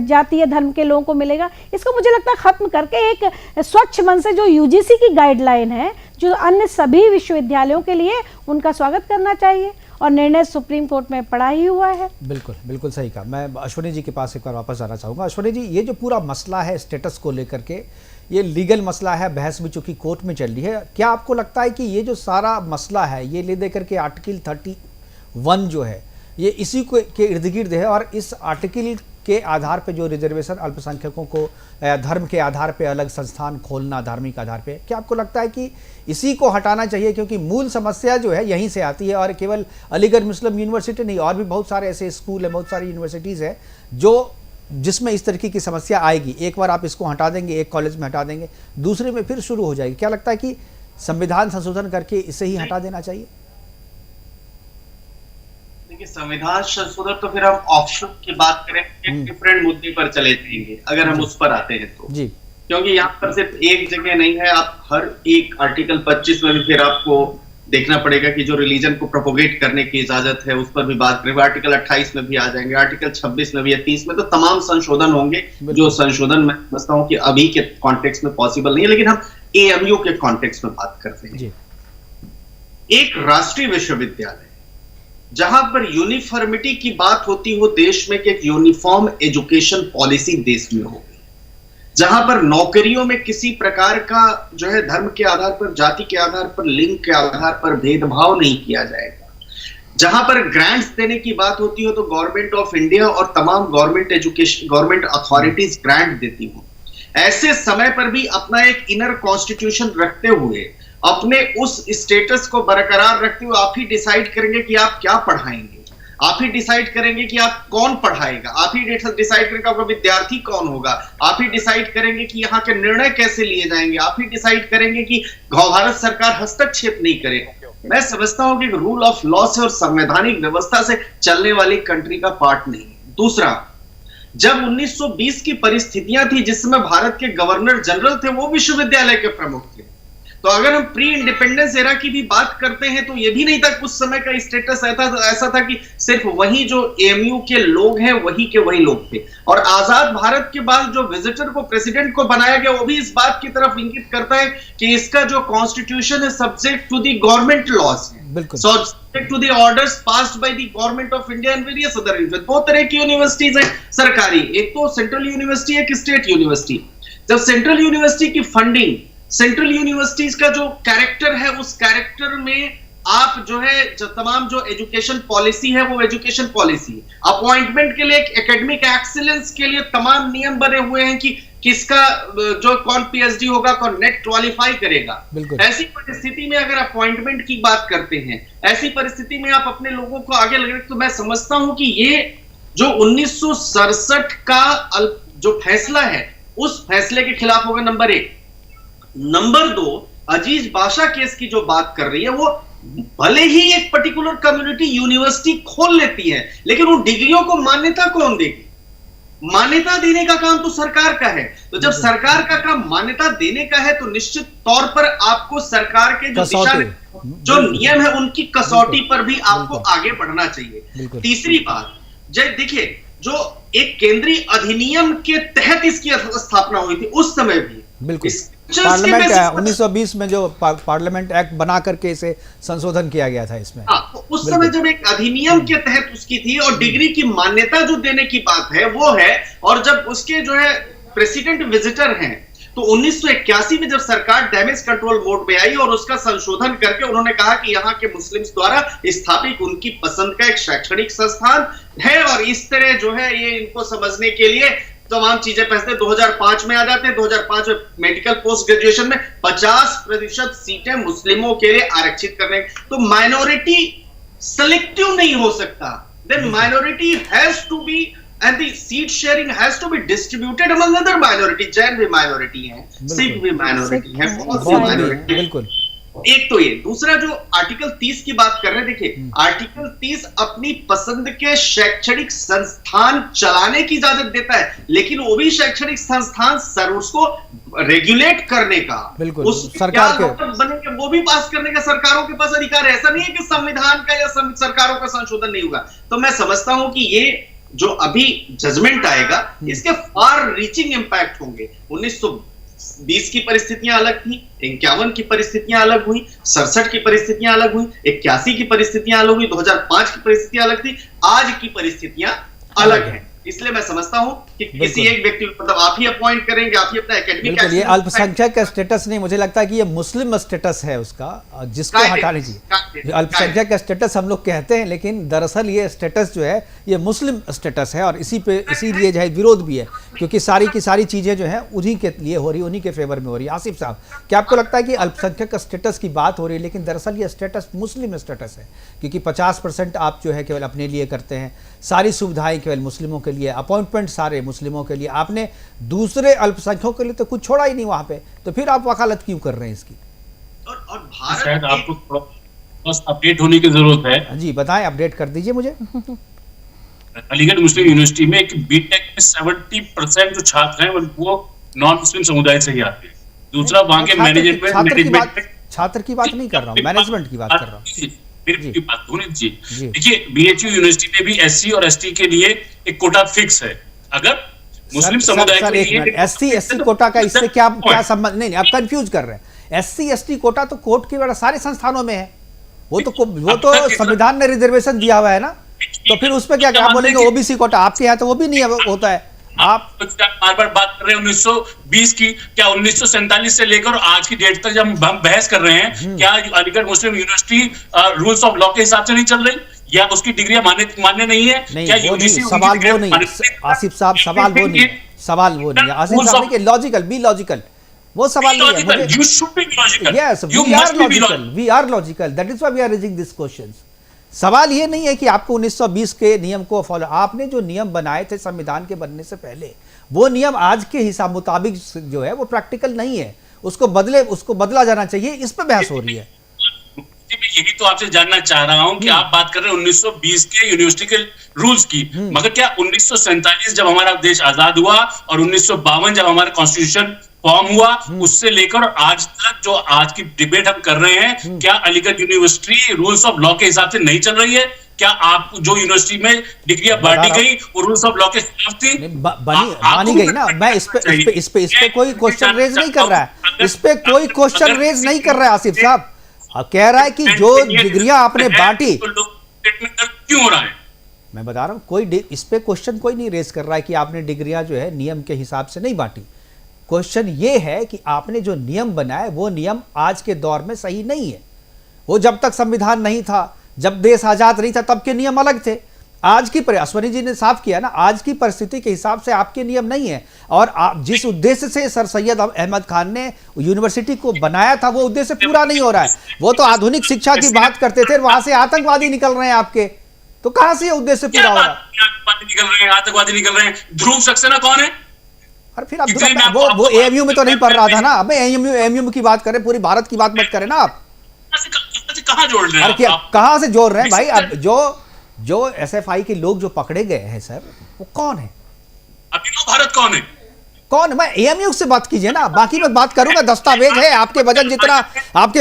जाति या धर्म के लोगों को मिलेगा, इसको मुझे लगता है खत्म करके एक स्वच्छ मन से जो यूजीसी की गाइडलाइन है, जो अन्य सभी विश्वविद्यालयों के लिए, उनका स्वागत करना चाहिए। और निर्णय सुप्रीम कोर्ट में पड़ा ही हुआ है। बिल्कुल बिल्कुल सही कहा। मैं अश्विनी जी के पास एक बार वापस जाना चाहूँगा। अश्विनी जी, ये जो पूरा मसला है स्टेटस को लेकर के, ये लीगल मसला है, बहस भी चूंकि कोर्ट में चल रही है, क्या आपको लगता है कि ये जो सारा मसला है ये ले देकर के आर्टिकल 31 जो है ये इसी को के इर्द गिर्द है, और इस आर्टिकल के आधार पे जो रिजर्वेशन अल्पसंख्यकों को धर्म के आधार पे अलग संस्थान खोलना, धार्मिक आधार पे, क्या आपको लगता है कि इसी को हटाना चाहिए? क्योंकि मूल समस्या जो है यहीं से आती है, और केवल अलीगढ़ मुस्लिम यूनिवर्सिटी नहीं, और भी बहुत सारे ऐसे स्कूल है, बहुत सारी यूनिवर्सिटीज़ है जो जिसमें इस तरीके की समस्या आएगी। एक बार आप इसको हटा देंगे, एक कॉलेज में हटा देंगे, दूसरे में फिर शुरू हो जाएगी। क्या लगता है कि संविधान संशोधन करके इसे ही हटा देना चाहिए? देखिए, संविधान संशोधन तो फिर हम ऑप्शन की बात करें, एक डिफरेंट मुद्दे पर चले जाएंगे अगर हम उस पर आते हैं तो जी। क्योंकि यहाँ पर सिर्फ एक जगह नहीं है, आप हर एक आर्टिकल 25 में भी फिर आपको देखना पड़ेगा कि जो रिलीजन को प्रोपोगेट करने की इजाजत है उस पर भी बात करेंगे। आर्टिकल 28 में भी आ जाएंगे, आर्टिकल 26 में भी या 30 में, तो तमाम संशोधन होंगे जो संशोधन मैं समझता हूं कि अभी के कॉन्टेक्स्ट में पॉसिबल नहीं है, लेकिन हम एएमयू के कॉन्टेक्स्ट में बात करते हैं। एक राष्ट्रीय विश्वविद्यालय जहां पर यूनिफॉर्मिटी की बात होती हो देश में, कि एक यूनिफॉर्म एजुकेशन पॉलिसी देश में हो, जहां पर नौकरियों में किसी प्रकार का जो है धर्म के आधार पर, जाति के आधार पर, लिंग के आधार पर भेदभाव नहीं किया जाएगा, जहां पर ग्रांट्स देने की बात होती हो तो गवर्नमेंट ऑफ इंडिया और तमाम गवर्नमेंट अथॉरिटीज ग्रांट देती हो, ऐसे समय पर भी अपना एक इनर कॉन्स्टिट्यूशन रखते हुए, अपने उस स्टेटस को बरकरार रखते हुए आप ही डिसाइड करेंगे कि आप क्या पढ़ाएंगे, आप ही डिसाइड करेंगे कि आप कौन पढ़ाएगा, आप ही डिसाइड करेंगे आपका विद्यार्थी कौन होगा, आप ही डिसाइड करेंगे कि यहाँ के निर्णय कैसे लिए जाएंगे, आप ही डिसाइड करेंगे कि भारत सरकार हस्तक्षेप नहीं करे। मैं समझता हूं कि रूल ऑफ लॉ से और संवैधानिक व्यवस्था से चलने वाली कंट्री का पार्ट नहीं। दूसरा, जब 1920 की परिस्थितियां थी जिसमें भारत के गवर्नर जनरल थे वो विश्वविद्यालय के प्रमुख थे, तो अगर हम प्री इंडिपेंडेंस एरा की भी बात करते हैं तो यह भी नहीं था, उस समय का स्टेटस ऐसा था कि सिर्फ वही जो एएमयू के लोग हैं वही के वही लोग थे, और आजाद भारत के बाद जो विजिटर को प्रेसिडेंट को बनाया गया वो भी इस बात की तरफ इंगित करता है कि इसका जो कॉन्स्टिट्यूशन है subject to the government laws है, subject to the orders passed by the government of India and various other universities. दो तरह की यूनिवर्सिटीज है सरकारी, एक तो सेंट्रल यूनिवर्सिटी, एक स्टेट यूनिवर्सिटी। जब सेंट्रल यूनिवर्सिटी की फंडिंग, सेंट्रल यूनिवर्सिटीज का जो कैरेक्टर है उस कैरेक्टर में आप जो है जो तमाम जो एजुकेशन पॉलिसी है वो एजुकेशन पॉलिसी, अपॉइंटमेंट के लिए एकेडमिक एक्सीलेंस के लिए तमाम नियम बने हुए हैं कि किसका जो कौन पीएचडी होगा, कौन नेट क्वालिफाई करेगा। ऐसी परिस्थिति में अगर अपॉइंटमेंट की बात करते हैं, ऐसी परिस्थिति में आप अपने लोगों को आगे लगे, तो मैं समझता हूं कि ये जो 1967 का जो फैसला है उस फैसले के खिलाफ होगा, नंबर एक। नंबर दो, अजीज बाशा केस की जो बात कर रही है वो भले ही एक पर्टिकुलर कम्युनिटी यूनिवर्सिटी खोल लेती है, लेकिन उन डिग्रियों को मान्यता कौन देगी? मान्यता देने का काम तो सरकार का है। तो जब सरकार का काम मान्यता देने का है तो निश्चित तौर पर आपको सरकार के जो दिशा जो नियम है उनकी कसौटी पर भी आपको आगे बढ़ना चाहिए। तीसरी बात, जब देखिए जो एक केंद्रीय अधिनियम के तहत इसकी स्थापना हुई थी उस समय भी पार्लियामेंट 1920 में जो पार्लियामेंट एक्ट बना करके इसे संशोधन किया गया था इसमें। तो उस समय जब एक अधिनियम के तहत उसकी थी और डिग्री की मान्यता जो देने की बात है वो है, और जब उसके जो है प्रेसिडेंट विजिटर हैं, तो 1981 में जब सरकार डैमेज कंट्रोल मोड में आई और उसका संशोधन करके उन्होंने कहा कि यहाँ के मुस्लिम्स द्वारा स्थापित उनकी पसंद का एक शैक्षणिक संस्थान है, और इस तरह जो है ये इनको समझने के लिए तमाम चीजें पहले 2005 में आ जाते हैं। 2005 में मेडिकल पोस्ट ग्रेजुएशन में 50% सीटें मुस्लिमों के लिए आरक्षित करने, तो माइनॉरिटी सेलेक्टिव नहीं हो सकता, then minority has to be and the seat sharing has to be distributed among other minority। Jain भी माइनॉरिटी है, सिख भी माइनॉरिटी है, बहुत सी माइनॉरिटी। बिल्कुल, एक तो ये। दूसरा जो आर्टिकल 30 की बात कर रहे हैं, देखिए आर्टिकल 30 अपनी पसंद के शैक्षणिक संस्थान चलाने की इजाजत देता है, लेकिन वो भी शैक्षणिक संस्थान सर उसको रेगुलेट करने का, उस सरकार के बनेंगे वो भी पास करने का सरकारों के पास अधिकार है। ऐसा नहीं है कि संविधान का या सरकारों का संशोधन नहीं होगा। तो मैं समझता हूं कि ये जो अभी जजमेंट आएगा इसके फार रीचिंग इंपैक्ट होंगे। 1920 की परिस्थितियां अलग थी, 51 की परिस्थितियां अलग हुई, 67 की परिस्थितियां अलग हुई, 81 की परिस्थितियां अलग हुई, 2005 की परिस्थितियां अलग थी, आज की परिस्थितियां अलग हैं। इसलिए मैं समझता हूं कि किसी एक व्यक्ति मतलब आप ही अपॉइंट करेंगे, आप ही अपना एकेडमिक, ये अल्पसंख्यक का स्टेटस नहीं, मुझे लगता है कि ये मुस्लिम स्टेटस है उसका, जिसको हटाने चाहिए। अल्पसंख्यक का स्टेटस हम लोग कहते हैं, लेकिन दरअसल ये स्टेटस जो है ये मुस्लिम स्टेटस है, और इसीलिए जो है विरोध भी है, क्योंकि सारी की सारी चीजें जो है उन्हीं के लिए हो रही, उन्हीं के फेवर में हो रही है। आसिफ साहब, क्या आपको लगता है कि अल्पसंख्यक का स्टेटस की बात हो रही है, लेकिन दरअसल ये स्टेटस मुस्लिम स्टेटस है, क्योंकि 50% आप जो है केवल अपने लिए करते हैं, सारी सुविधाएं केवल मुस्लिमों के लिए, अपॉइंटमेंट सारे मुस्लिमों के लिए, आपने दूसरे अल्पसंख्यकों के लिए तो कुछ छोड़ा ही नहीं वहां पे, तो फिर आप वकालत क्यों कर रहे हैं इसकी? और भारत शायद आपको बस अपडेट होने की जरूरत है। जी बताएं, अपडेट कर दीजिए मुझे। अलीगढ़ मुस्लिम यूनिवर्सिटी में एक बीटेक में 70% जो छात्र हैं वो नॉन मुस्लिम समुदाय से ही आते हैं। दूसरा वहां के मैनेजमेंट छात्र की बात नहीं कर रहा हूँ, मैनेजमेंट की बात कर रहा हूँ। मेरी बात सुनिए जी। देखिए बीएचयू यूनिवर्सिटी में भी एससी और एसटी के लिए एक कोटा फिक्स है। अगर मुस्लिम समुदाय के लिए एससी कोटा का इससे क्या संबंध? नहीं, आप कंफ्यूज कर रहे हैं। एससी एसटी कोटा तो कोर्ट के सारे संस्थानों में है, वो तो संविधान ने रिजर्वेशन दिया हुआ है ना, तो फिर उस पर क्या बोलेंगे ओबीसी कोटा? आपके यहाँ तो वो भी नहीं होता है। आप बार बार बात कर रहे हैं 1920 की, क्या 1947 से लेकर आज की डेट तक जब हम बहस कर रहे हैं, क्या अलीगढ़ मुस्लिम यूनिवर्सिटी रूल्स ऑफ लॉ के हिसाब से नहीं चल रही, या उसकी डिग्रियां मान्य नहीं है? नहीं, क्या वो नहीं, सवाल वो नहीं आसिफ साहब, सवाल वो नहीं है, सवाल वो नहीं है आसिफ साहब। देखिए लॉजिकल, बी लॉजिकल, वो सवाल नहीं है। Yes, we are logical, that is why we are raising this questions. सवाल ये नहीं है कि आपको 1920 के नियम को फॉलो, आपने जो नियम बनाए थे संविधान के बनने से पहले, वो नियम आज के हिसाब मुताबिक जो है वो प्रैक्टिकल नहीं है, उसको बदला जाना चाहिए। इस पे बहस हो रही है। यही तो आपसे जानना चाह रहा हूं कि आप बात कर रहे हैं 1920 के यूनिवर्सिटी के रूल्स की, मगर क्या 1947 जब हमारा देश आजाद हुआ और 1952 जब हमारा कॉन्स्टिट्यूशन फॉर्म हुआ, उससे लेकर आज तक जो आज की डिबेट हम कर रहे हैं, क्या Aligarh university rules of law के हिसाब से नहीं चल रही है? क्या आप जो यूनिवर्सिटी में डिग्रियां बांटी गई वो रूल्स ऑफ लॉ के खिलाफ थी? मानी गई ना। मैं इस पे कोई क्वेश्चन रेज नहीं कर रहा है, इस पे कोई क्वेश्चन रेज नहीं कर रहा है आसिफ साहब। कह रहा है कि जो डिग्रियां आपने बांटी, क्यों हो रहा है? मैं बता रहा हूं, कोई इस पे क्वेश्चन कोई नहीं रेज कर रहा है कि आपने डिग्रियां जो है नियम के हिसाब से नहीं बांटी। क्वेश्चन ये है कि आपने जो नियम बनाए वो नियम आज के दौर में सही नहीं है। वो जब तक संविधान नहीं था, जब देश आजाद नहीं था, तब के नियम अलग थे। आज की अश्वनी जी ने साफ किया ना, आज की परिस्थिति के हिसाब से आपके नियम नहीं है। और आप जिस उद्देश्य से सर सैयद अहमद खान ने यूनिवर्सिटी को बनाया था, वो उद्देश्य पूरा नहीं हो रहा है। वो तो आधुनिक शिक्षा की बात करते थे, वहां से आतंकवादी निकल रहे हैं आपके, तो कहां से ये उद्देश्य पूरा हो रहा है? आतंकवादी निकल रहे हैं। ध्रुव सक्सेना कौन है? और फिर आप वो एएमयू में तो नहीं पढ़ रहा था ना। अब एएमयू की बात करें, पूरी भारत की बात मत करें ना आप। कहां जोड़ रहे हैं? कहां से जोड़ रहे हैं भाई? अब जो एसएफआई के लोग जो पकड़े गए हैं सर, वो कौन है? अभिनव भारत कौन है? कौन? मैं एएमयू से बात कीजिए ना, बाकी मैं बात करूंगा। दस्तावेज है आपके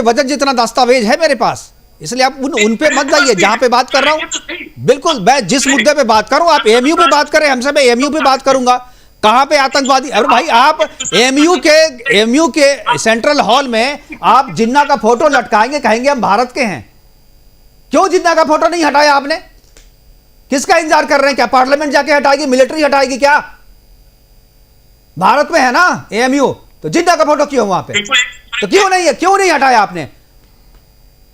वजन जितना दस्तावेज है मेरे पास, इसलिए आप उन पे मत जाइए। जहां पे बात कर रहा हूं, बिल्कुल मैं जिस मुद्दे पे बात करूं, आप एएमयू पे बात करें हमसे, मैं एएमयू पे बात करूंगा। कहां पे आतंकवादी? अरे भाई, आप एएमयू के सेंट्रल हॉल में आप जिन्ना का फोटो लटकाएंगे, कहेंगे हम भारत के हैं। क्यों जिन्ना का फोटो नहीं हटाया आपने? किसका इंतजार कर रहे हैं? क्या पार्लियामेंट जाके हटाएगी, मिलिट्री हटाएगी क्या? भारत में है ना एएमयू, तो जिन्ना का फोटो क्यों वहां पे? तो क्यों नहीं हटाया आपने?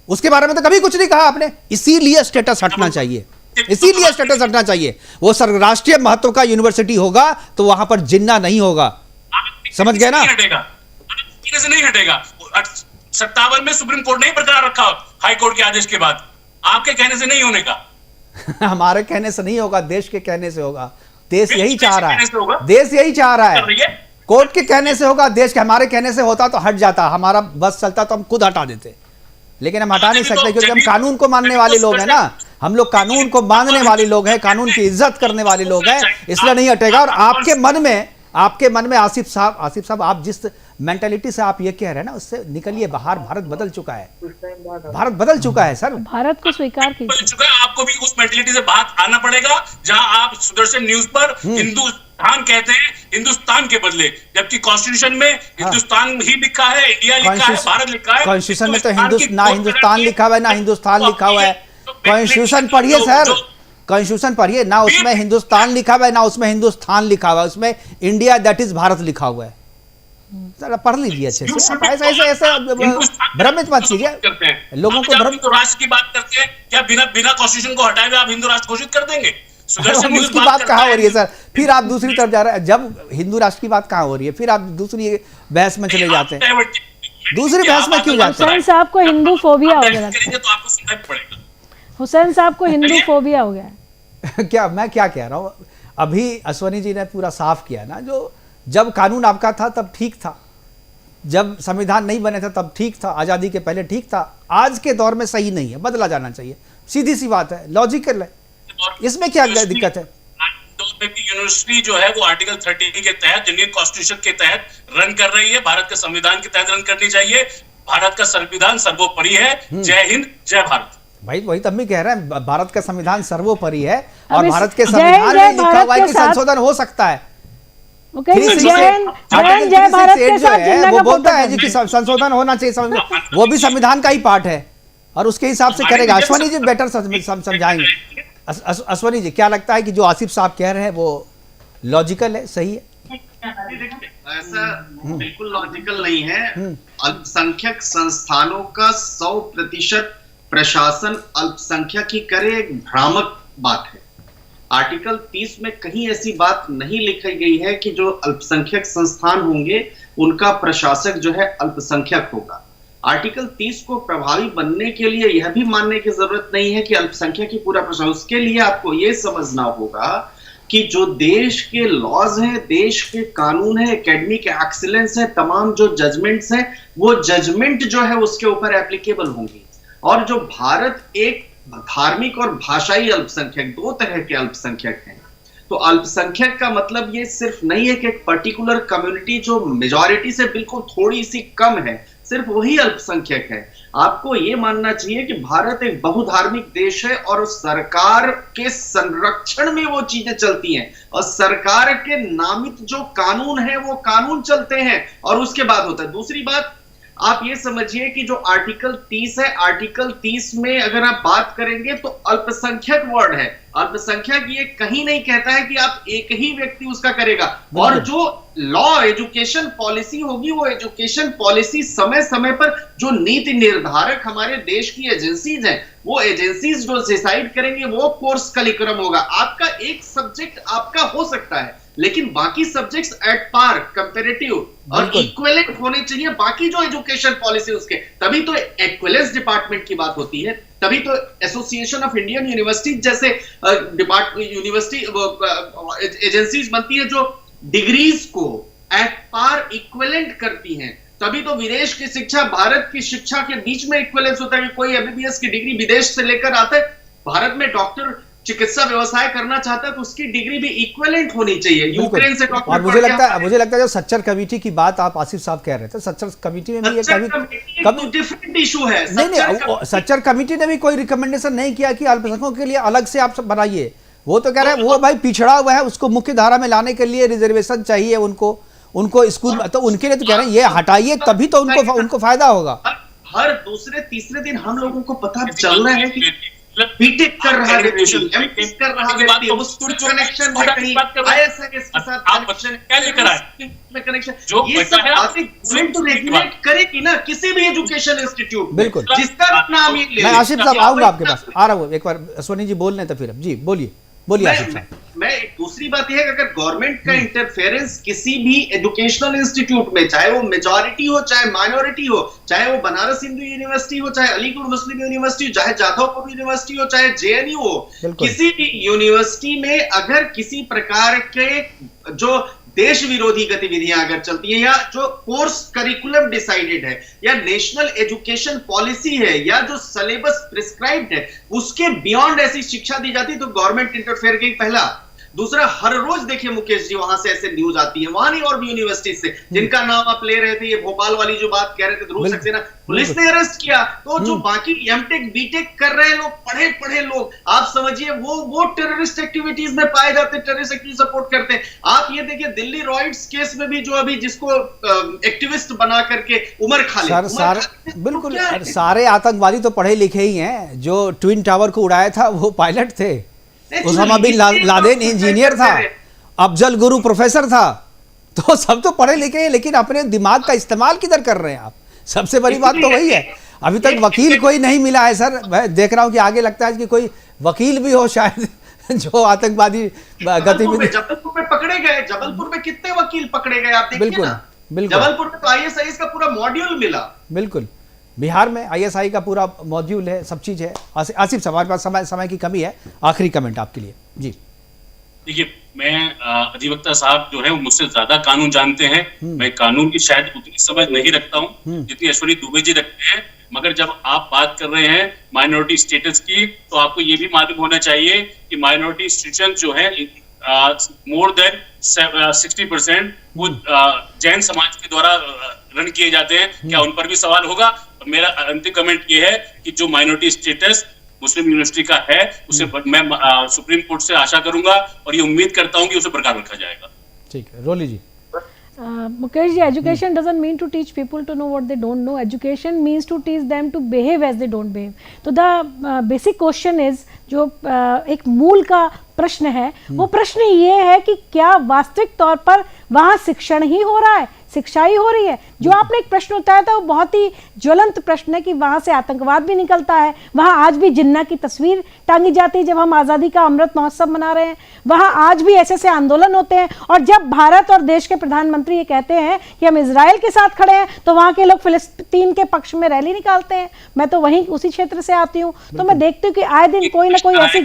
उसके बारे में तो कभी कुछ नहीं कहा आपने। इसीलिए स्टेटस हटना चाहिए, इसीलिए स्टेटस हटना चाहिए। वो सर राष्ट्रीय महत्व का यूनिवर्सिटी होगा तो वहां पर जिन्ना नहीं होगा। समझ गए ना? नहीं हटेगा। 57 में सुप्रीम कोर्ट ने बरकरार रखा हाई कोर्ट के आदेश के बाद। आपके कहने से नहीं होने का। हमारे कहने से नहीं होगा, देश के कहने से होगा। देश यही चाह रहा है, देश यही चाह रहा है। कोर्ट के कहने से होगा, देश के हमारे कहने से होता तो हट जाता, हमारा बस चलता तो हम खुद हटा देते, लेकिन हम हटा नहीं सकते क्योंकि हम कानून को मानने वाले लोग हैं ना। हम लोग कानून को मानने वाले लोग हैं, कानून की इज्जत करने वाले लोग हैं, इसलिए नहीं हटेगा। और आपके मन में आसिफ साहब, आप जिस मेंटालिटी से आप ये कह रहे हैं ना, उससे निकलिए बाहर। भारत बदल चुका है, भारत बदल चुका है सर। भारत को स्वीकार कीजिए। आपको भी उस मेंटालिटी से बात आना पड़ेगा जहां आप सुदर्शन न्यूज पर हिंदुस्तान कहते हैं, हिंदुस्तान के बदले, जबकि कॉन्स्टिट्यूशन में हिंदुस्तान ही लिखा है, इंडिया लिखा है, भारत लिखा है। कॉन्स्टिट्यूशन में तो ना हिंदुस्तान लिखा हुआ है ना हिंदुस्तान लिखा हुआ है। कॉन्स्टिट्यूशन पढ़िए सर, कॉन्स्टिट्यूशन पढ़िए ना, उसमें हिंदुस्तान लिखा हुआ है ना उसमें हिंदुस्तान लिखा हुआ है, उसमें इंडिया दैट इज भारत लिखा हुआ है। जरा पढ़ लीजिए अच्छे से, ऐसे भ्रमित मत कीजिए लोगों को। हिंदू राष्ट्र की बात करते हैं, क्या बिना कॉन्स्टिट्यूशन को हटाए हुए आप हिंदू राष्ट्र घोषित कर देंगे? उसकी बात कहाँ हो रही है सर? फिर आप दूसरी तरफ जा रहे हैं। जब हिंदू राष्ट्र की बात कहाँ हो रही है, फिर आप दूसरी बहस में चले जाते हैं। दूसरी बहस में क्यों जाते हैं? हुसैन साहब को हिंदू फोबिया हो गया, हुसैन साहब को हिंदू फोबिया हो गया। क्या मैं क्या कह रहा हूँ, अभी अश्वनी जी ने पूरा साफ किया ना, जो जब कानून आपका था तब ठीक था, जब संविधान नहीं बने था तब ठीक था, आजादी के पहले ठीक था, आज के दौर में सही नहीं है, बदला जाना चाहिए। सीधी सी बात है, लॉजिकल है, इसमें क्या दिक्कत है? यूनिवर्सिटी जो है वो आर्टिकल 13 के तहत, इंडियन कॉन्स्टिट्यूशन के तहत रन कर रही है, भारत के संविधान के तहत रन करनी चाहिए। भारत का संविधान सर्वोपरि है। जय हिंद, जय भारत। भाई वही तब भी कह रहे हैं, भारत का संविधान सर्वोपरि है और अब इस भारत के जय संविधान जय में लिखा भारत हुआ है के कि साथ- संशोधन हो सकता है। वो कहेंगे Three जय six हिंद, eight, जय Article हिंद, जय 368 भारत के जो साथ है, जिन्ना वो का बोलता पोता है जी कि संशोधन होना चाहिए, वो भी संविधान का ही पार्ट है और उसके हिसाब से करेगा। अश्वनी जी बेटर समझाएंगे। अश्वनी जी, क्या लगता है कि जो आसिफ साहब कह रहे हैं वो लॉजिकल है, सही है? ऐसा बिल्कुल लॉजिकल नहीं है। अल्पसंख्यक संस्थानों का 100% प्रशासन अल्पसंख्यक ही करे, एक भ्रामक बात है। आर्टिकल 30 में कहीं ऐसी बात नहीं लिखी गई है कि जो अल्पसंख्यक संस्थान होंगे उनका प्रशासक जो है अल्पसंख्यक होगा। आर्टिकल 30 को प्रभावी बनने के लिए यह भी मानने की जरूरत नहीं है कि अल्पसंख्यक ही पूरा प्रशासन। उसके लिए आपको यह समझना होगा कि जो देश के लॉज हैं, देश के कानून है, एकेडमिक एक्सीलेंस है, तमाम जो जजमेंट्स हैं, वो जजमेंट जो है उसके ऊपर एप्लीकेबल होंगी। और जो भारत एक धार्मिक और भाषाई अल्पसंख्यक, दो तरह के अल्पसंख्यक हैं। तो अल्पसंख्यक का मतलब ये सिर्फ नहीं है कि एक पर्टिकुलर कम्युनिटी जो मेजॉरिटी से बिल्कुल थोड़ी सी कम है, सिर्फ वही अल्पसंख्यक है। आपको ये मानना चाहिए कि भारत एक बहुधार्मिक देश है और सरकार के संरक्षण में वो चीजें चलती हैं और सरकार के नामित जो कानून है वो कानून चलते हैं और उसके बाद होता है। दूसरी बात, आप ये समझिए कि जो आर्टिकल 30 है, आर्टिकल 30 में अगर आप बात करेंगे तो अल्पसंख्यक वर्ड है। अल्पसंख्यक ये कहीं नहीं कहता है कि आप एक ही व्यक्ति उसका करेगा। और जो लॉ एजुकेशन पॉलिसी होगी, वो एजुकेशन पॉलिसी समय समय पर जो नीति निर्धारक हमारे देश की एजेंसीज हैं, वो एजेंसीज जो डिसाइड करेंगे वो कोर्स करिकुलम होगा। आपका एक सब्जेक्ट आपका हो सकता है, लेकिन बाकी सब्जेक्ट्स एट पार, कंपैरेटिव और इक्विवेलेंट होने चाहिए बाकी जो एजुकेशन पॉलिसी उसके। तभी तो एक्विवेलेंस डिपार्टमेंट की बात होती है, तभी तो एसोसिएशन ऑफ इंडियन यूनिवर्सिटी जैसे यूनिवर्सिटी एजेंसीज बनती है जो डिग्रीज को एट पार इक्विवेलेंट करती हैं। तभी तो विदेश की शिक्षा भारत की शिक्षा के बीच में इक्विवेलेंस होता है कि कोई एमबीबीएस की डिग्री विदेश से लेकर आता है, भारत में डॉक्टर चिकित्सा व्यवसाय करना चाहता है तो उसकी डिग्री भी इक्विवेलेंट होनी चाहिए। यूक्रेन से डॉक्टर, और मुझे लगता है जो सच्चर कमेटी की बात आप आसिफ साहब कह रहे थे, सच्चर कमेटी में भी ये कभी डिफरेंट इशू है। नहीं, सच्चर कमेटी ने भी कोई रिकमेंडेशन नहीं किया कि अल्पसंख्यकों के लिए अलग से आप बनाइए। वो तो कह रहे हैं वो भाई पिछड़ा हुआ है, उसको मुख्य धारा में लाने के लिए रिजर्वेशन चाहिए उनको स्कूल में, तो उनके लिए तो कह रहे हैं ये हटाइए, तभी तो उनको फायदा होगा। हर दूसरे तीसरे दिन हम लोगों को पता चल रहा है कि बीटेक कर रहा है, एमटेक कर रहा है, उस कनेक्शन है कहीं आईएसआईएस के साथ कनेक्शन, क्या लेकर आए में कनेक्शन, जो ये सब बातें गवर्नमेंट तो रेगुलेट करेगी ना किसी भी एजुकेशन इंस्टीट्यूट, बिल्कुल, जिसका नाम ये ले। मैं आसिफ साहब आऊंगा आपके पास, आ रहा हूँ एक बार, सोनी जी बोल रहे तो फिर जी बोलिए आसिफ साहब। मैं एक दूसरी बात यह है कि अगर गवर्नमेंट का इंटरफेरेंस किसी भी एजुकेशनल इंस्टीट्यूट में, चाहे वो मेजॉरिटी हो चाहे माइनॉरिटी हो, चाहे वो बनारस हिंदू यूनिवर्सिटी हो, चाहे अलीगढ़ मुस्लिम यूनिवर्सिटी हो, चाहे जाधवपुर यूनिवर्सिटी हो, चाहे जेएनयू हो, किसी भी यूनिवर्सिटी में अगर किसी प्रकार के जो देश विरोधी गतिविधियां अगर चलती है या जो कोर्स करिकुलम डिसाइडेड है या नेशनल एजुकेशन पॉलिसी है या जो सिलेबस प्रिस्क्राइब्ड है उसके बियॉन्ड ऐसी शिक्षा दी जाती है तो गवर्नमेंट इंटरफेयर की पहला। दूसरा, हर रोज देखिए मुकेश जी वहां से ऐसे न्यूज आती है, वहां नहीं और भी यूनिवर्सिटी से जिनका नाम आप ले रहे थे, ये भोपाल वाली जो बात कह रहे थे ध्रुव सक्सेना, पुलिस ने अरेस्ट किया। तो जो बाकी एमटेक बीटेक कर रहे लोग, पढ़े लोग, आप समझिए वो टेररिस्ट एक्टिविटीज में पाए जाते, टेररिस्ट एक्टिविटी सपोर्ट करते हैं। आप ये देखिए दिल्ली रॉयट्स केस में भी जो अभी जिसको एक्टिविस्ट बना करके उमर खालिद, बिल्कुल सारे आतंकवादी तो पढ़े लिखे ही हैं। जो ट्विन टावर को उड़ाया था वो पायलट थे, उसामा बिन लादेन इंजीनियर था, अफजल गुरु प्रोफेसर था, तो सब तो पढ़े लिखे हैं, लेकिन अपने दिमाग का इस्तेमाल किधर कर रहे हैं आप? सबसे बड़ी बात तो वही है। अभी तक वकील कोई नहीं मिला है सर, मैं देख रहा हूं कि आगे लगता है कि कोई वकील भी हो शायद जो आतंकवादी गतिविधि। जबलपुर में पकड़े गए, जबलपुर में कितने वकील पकड़े गए आप देखिए ना। बिल्कुल जबलपुर में तो आईएसआईएस का पूरा मॉड्यूल मिला। बिल्कुल, बिहार में आईएसआई का पूरा मॉड्यूल है, सब चीज है। आसिफ साहब, हमारे पास समय की कमी है, आखिरी कमेंट आपके लिए जी। देखिए, मैं अधिवक्ता साहब जो है वो मुझसे ज्यादा कानून जानते हैं, मैं कानून की शायद उतनी समझ नहीं रखता हूँ जितनी अश्वनी दुबे जी रखते हैं। मगर जब आप बात कर रहे हैं माइनॉरिटी स्टेटस की, तो आपको ये भी मालूम होना चाहिए कि माइनॉरिटी स्टेटस जो है मोर देन 60% वो जैन समाज के द्वारा रन किए जाते हैं, क्या उन पर भी सवाल होगा? मेरा अंतिम कमेंट ये है कि जो माइनॉरिटी स्टेटस मुस्लिम यूनिवर्सिटी का है उसे मैं सुप्रीम कोर्ट से आशा करूंगा और ये उम्मीद करता हूं कि उसे बरकरार रखा जाएगा। ठीक है, रोली जी। Mukesh ji, education doesn't mean to teach people to know what they don't know. Education means to teach them to behave as they don't behave. तो the basic question is, जो एक मूल का प्रश्न है, वो प्रश्न ये है कि क्या वास्तविक तौर पर वहाँ शिक्षण ही हो रहा है, शिक्षा ही हो रही है? जो आपने एक प्रश्न उठाया था वो बहुत ही ज्वलंत प्रश्न है कि वहाँ से आतंकवाद भी निकलता है, वहाँ आज भी जिन्ना की तस्वीर टांगी जाती है जब हम आज़ादी का अमृत महोत्सव मना रहे हैं, वहाँ आज भी ऐसे आंदोलन होते हैं, और जब भारत और देश के प्रधानमंत्री ये कहते हैं कि हम इजराइल के साथ खड़े हैं तो वहाँ के लोग फिलिस्तीन के पक्ष में रैली निकालते हैं। मैं तो वहीं उसी क्षेत्र से आती हूँ, तो मैं देखती हूँ कि आए दिन कोई ना कोई ऐसी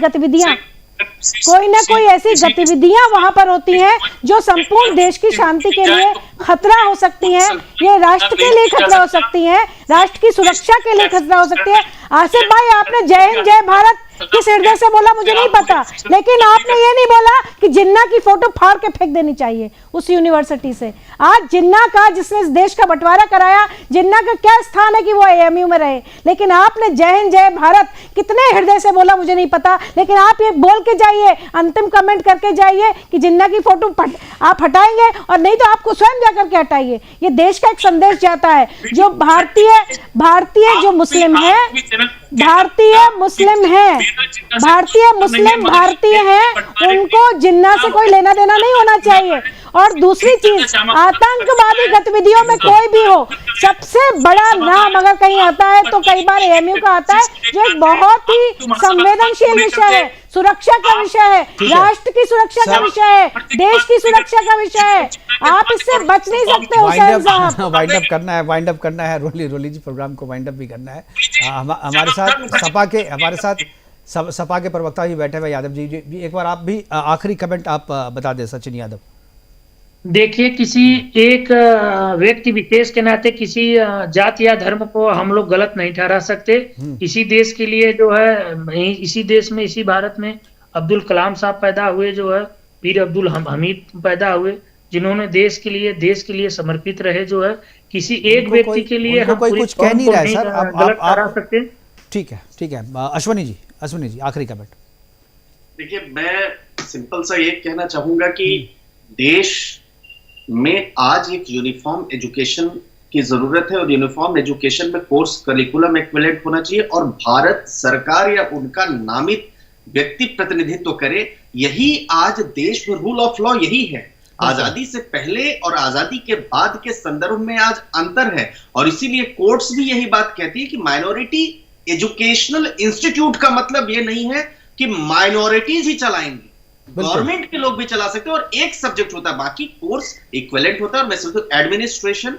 गतिविधियां वहां पर होती हैं जो संपूर्ण देश की शांति के लिए खतरा हो सकती हैं, ये राष्ट्र के लिए खतरा हो सकती हैं, राष्ट्र की सुरक्षा के लिए खतरा हो सकती है। आसिफ भाई, आपने जय हिंद जय भारत किस हृदय से बोला मुझे नहीं पता, लेकिन आपने ये नहीं बोला कि जिन्ना की फोटो फाड़ के फेंक देनी चाहिए उस यूनिवर्सिटी से। आज जिन्ना का, जिसने इस देश का बंटवारा कराया, जिन्ना का क्या स्थान है कि वो एएमयू में रहे, लेकिन आपने जय हिंद जय भारत कितने हृदय से बोला मुझे नहीं पता, लेकिन आप ये बोल के जाइए, अंतिम कमेंट करके जाइए कि जिन्ना की फोटो आप हटाएंगे, और नहीं तो आपको स्वयं जाकर के हटाइए। ये देश का एक संदेश जाता है, जो भारतीय जो मुस्लिम है, भारतीय मुस्लिम हैं, उनको जिन्ना से कोई लेना देना नहीं होना चाहिए। और दूसरी चीज, आतंकवादी गतिविधियों में कोई भी हो, सबसे बड़ा नाम अगर कहीं आता है तो कई बार एएमयू का आता है, जो एक बहुत ही संवेदनशील विषय है, सुरक्षा का विषय है, राष्ट्र की सुरक्षा का विषय है, देश की सुरक्षा का विषय है। आप इससे बच नहीं सकते हुसैन साहब। वाइंड अप करना है रोली जी, प्रोग्राम को वाइंड अप भी करना है। हमारे साथ सपा के प्रवक्ता भी बैठे हुए यादव जी, एक बार आप भी आखिरी कमेंट आप बता दें, सचिन यादव। देखिए, किसी एक व्यक्ति विशेष के नाते किसी जाति या धर्म को हम लोग गलत नहीं ठहरा सकते। इसी देश के लिए जो है, इसी देश में, इसी भारत में अब्दुल कलाम साहब पैदा हुए, जो है पीर अब्दुल हमीद पैदा हुए, जिन्होंने देश के लिए समर्पित रहे। जो है किसी एक व्यक्ति के लिए हम कोई कुछ कह नहीं रहा है सर, गलत ठहरा सकते। ठीक है। अश्वनी जी आखिरी कमेंट। देखिए, मैं सिंपल सा ये कहना चाहूंगा कि देश में आज एक यूनिफॉर्म एजुकेशन की जरूरत है, और यूनिफॉर्म एजुकेशन में कोर्स करिकुलम इक्विवेलेंट होना चाहिए, और भारत सरकार या उनका नामित व्यक्ति प्रतिनिधित्व करे। यही आज देश में रूल ऑफ लॉ यही है। आजादी से पहले और आजादी के बाद के संदर्भ में आज अंतर है, और इसीलिए कोर्ट्स भी यही बात कहती है कि माइनॉरिटी एजुकेशनल इंस्टीट्यूट का मतलब यह नहीं है कि माइनॉरिटीज ही चलाएंगे, गवर्नमेंट के लोग भी चला सकते हैं, और एक सब्जेक्ट होता है, बाकी कोर्स इक्विवेलेंट होता है। और मैं समझता हूं एडमिनिस्ट्रेशन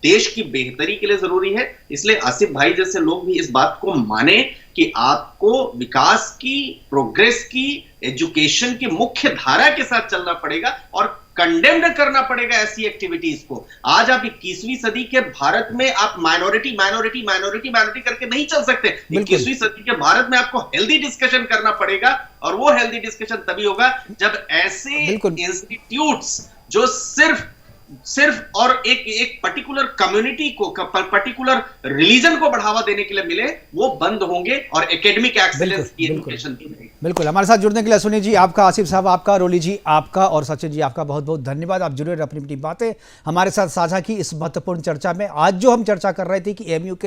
देश की बेहतरी के लिए जरूरी है, इसलिए आसिफ भाई जैसे लोग भी इस बात को माने कि आपको विकास की, प्रोग्रेस की, एजुकेशन की मुख्य धारा के साथ चलना पड़ेगा और कंडेम्ड करना पड़ेगा ऐसी एक्टिविटीज को। आज आप 21वीं सदी के भारत में आप माइनॉरिटी करके नहीं चल सकते। 21वीं सदी के भारत में आपको हेल्दी डिस्कशन करना पड़ेगा, और वो हेल्दी डिस्कशन तभी होगा जब ऐसे इंस्टीट्यूट्स जो सिर्फ और एक पर्टिकुलर कम्युनिटी को, पर्टिकुलर रिलीजन को बढ़ावा देने के लिए मिले, वो बंद होंगे, और एकेडमिक एक्सीलेंस की एजुकेशन की रहेगी। बिल्कुल। हमारे साथ जुड़ने के लिए सुनील जी आपका, आसिफ साहब आपका, रोली जी आपका, और सचिन जी आपका बहुत बहुत धन्यवाद। आप जुड़े अपनी अपनी बातें हमारे साथ साझा की इस महत्वपूर्ण चर्चा में। आज जो हम चर्चा कर रहे थे कि एएमयू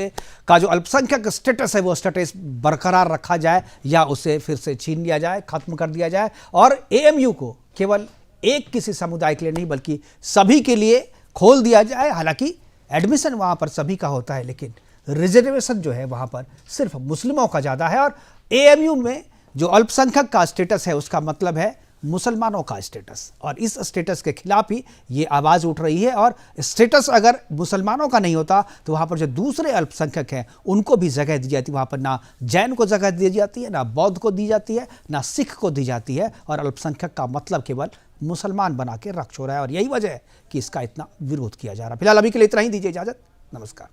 का जो अल्पसंख्यक स्टेटस है, वो स्टेटस बरकरार रखा जाए या उसे फिर से छीन लिया जाए, खत्म कर दिया जाए, और एएमयू को केवल एक किसी समुदाय के लिए नहीं बल्कि सभी के लिए खोल दिया जाए। हालांकि एडमिशन वहाँ पर सभी का होता है, लेकिन रिजर्वेशन जो है वहाँ पर सिर्फ मुस्लिमों का ज़्यादा है, और एएमयू में जो अल्पसंख्यक का स्टेटस है उसका मतलब है मुसलमानों का स्टेटस, और इस स्टेटस के खिलाफ ही ये आवाज़ उठ रही है। और स्टेटस अगर मुसलमानों का नहीं होता तो वहाँ पर जो दूसरे अल्पसंख्यक हैं उनको भी जगह दी जाती है। वहाँ पर ना जैन को जगह दी जाती है, ना बौद्ध को दी जाती है, ना सिख को दी जाती है, और अल्पसंख्यक का मतलब केवल मुसलमान बना के रख छोड़ा है, और यही वजह है कि इसका इतना विरोध किया जा रहा है। फिलहाल अभी के लिए इतना ही, दीजिए इजाज़त, नमस्कार।